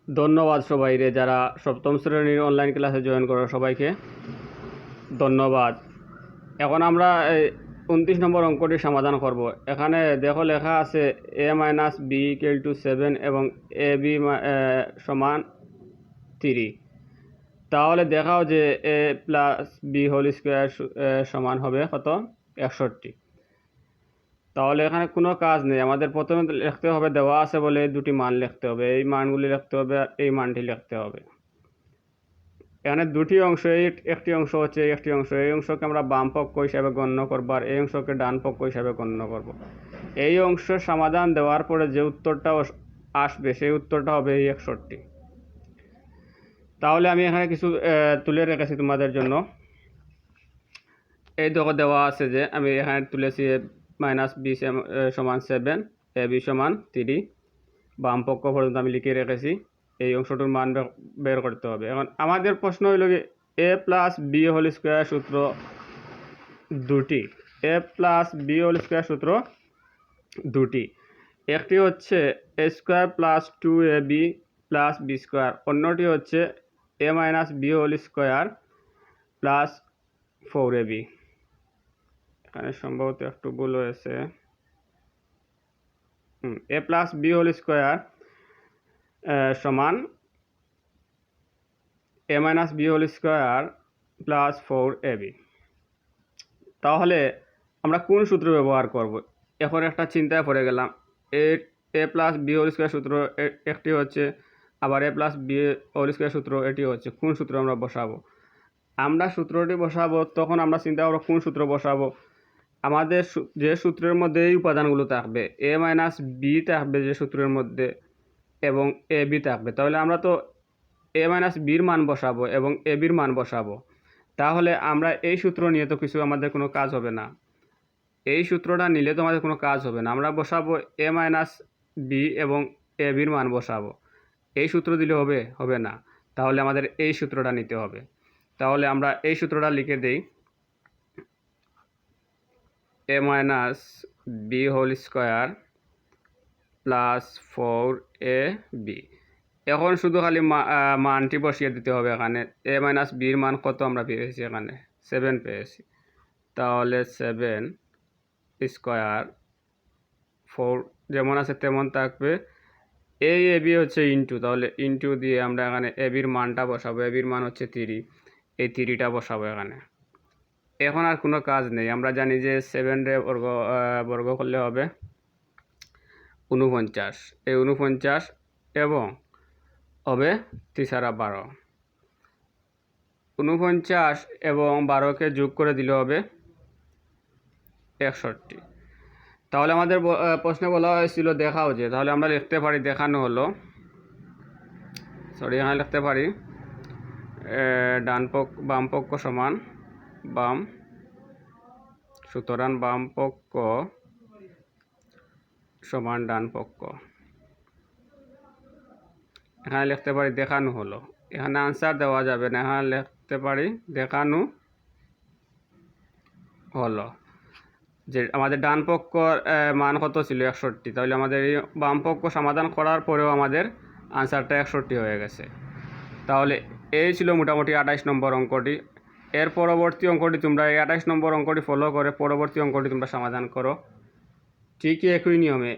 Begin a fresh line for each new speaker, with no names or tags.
ধন্যবাদ সবাইরে যারা সপ্তম শ্রেণীর অনলাইন ক্লাসে জয়েন করো সবাইকে ধন্যবাদ। এখন আমরা 29 নম্বর অঙ্কটি সমাধান করব। এখানে দেখো লেখা আছে a-b=7 এবং ab সমান 3। তাহলে দেখাও যে a+b² সমান হবে কত? 61। তাহলে এখানে কোনো কাজ নেই, আমাদের প্রথমে লিখতে হবে, দেওয়া আছে বলে দুটি মান লিখতে হবে, এই মানগুলি লিখতে হবে আর এই মানটি লিখতে হবে। এখানে দুটি অংশ, একটি অংশ হচ্ছে একটি অংশ, এই অংশকে আমরা বাম পক্ষ হিসাবে গণ্য করব আর এই অংশকে ডান পক্ষ হিসাবে গণ্য করব। এই অংশের সমাধান দেওয়ার পরে যে উত্তরটা আসবে সেই উত্তরটা হবে এই 61। তাহলে আমি এখানে কিছু তুলে রেখেছি তোমাদের জন্য। এই দেখো দেওয়া আছে যে আমি এখানে তুলেছি -b সমান 7, ab সমান 3, বাম পক্ষ পর্যন্ত আমি লিখে রেখেছি। এই অংশটার মান বের করতে হবে। এখন আমাদের প্রশ্ন হইল কি a+b² সূত্র দুটি, a+b² সূত্র দুটি। একটি হচ্ছে a² + 2ab + b², অন্যটি হচ্ছে a-b² + 4ab। এখানে সম্ভবত একটু ভুল হয়েছে। a+b² সমান a-b² + 4ab। তাহলে আমরা কোন সূত্র ব্যবহার করব? এখন একটা চিন্তায় পড়ে গেলাম। a+b² সূত্র একটি হচ্ছে, আবার a+b² সূত্র এটি হচ্ছে। কোন সূত্র আমরা বসাবো? আমরা সূত্রটি বসাবো, তখন আমরা চিন্তা করব কোন সূত্র বসাবো। আমাদের যে সূত্রের মধ্যে এই উপাদানগুলো থাকবে, a-b থাকবে যে সূত্রের মধ্যে এবং ab থাকবে, তাহলে আমরা তো a-bর মান বসাবো এবং ab-র মান বসাবো। তাহলে আমরা এই সূত্র নিয়ে তো কিছু আমাদের কোনো কাজ হবে না, এই সূত্রটা নিলে তো আমাদের কোনো কাজ হবে না। আমরা বসাবো a-b এবং ab-র মান বসাবো। এই সূত্র দিলে হবে না, তাহলে আমাদের এই সূত্রটা নিতে হবে। তাহলে আমরা এই সূত্রটা লিখে দেই, a-b² + 4ab। এখন শুধু খালি মানটি বসিয়ে দিতে হবে। এখানে a-bর মান কত আমরা পেয়েছি? এখানে 7 পেয়েছি। তাহলে 7² 4 যেমন আছে তেমন থাকবে। এই ab হচ্ছে ইন্টু, তাহলে ইন্টু দিয়ে আমরা এখানে ab-র মানটা বসাবো। ab-র মান হচ্ছে 3, এই 3টা বসাবো এখানে। এখন আর কোনো কাজ নেই, আমরা জানি যে 7 বর্গ করলে হবে 49, এই 49 এবং হবে 3×12, 49 এবং 12কে যোগ করে দিলে হবে 61। তাহলে আমাদের প্রশ্নে বলা হয়েছিল দেখাও যে, তাহলে আমরা লিখতে পারি, দেখানো হলো, এখানে লিখতে পারি বাম পক্ষ সমান বাম, সুতরাং বাম পক্ষ সমান ডান পক্ষ। এখানে লিখতে পারি দেখানো হলো, এখানে আনসার দেওয়া যাবে না, এখানে লিখতে পারি দেখানো হলো যে আমাদের ডান পক্ষ মান কত ছিল? 61। তাহলে আমাদের এই বাম পক্ষ সমাধান করার পরেও আমাদের আনসারটা 61 হয়ে গেছে। তাহলে এই ছিল মোটামুটি 28 নম্বর অঙ্কটি। এর পরবর্তী অঙ্কটি তোমরা এই 28 নম্বর অঙ্কটি ফলো করে পরবর্তী অঙ্কটি তোমরা সমাধান করো, ঠিকই একই নিয়মে।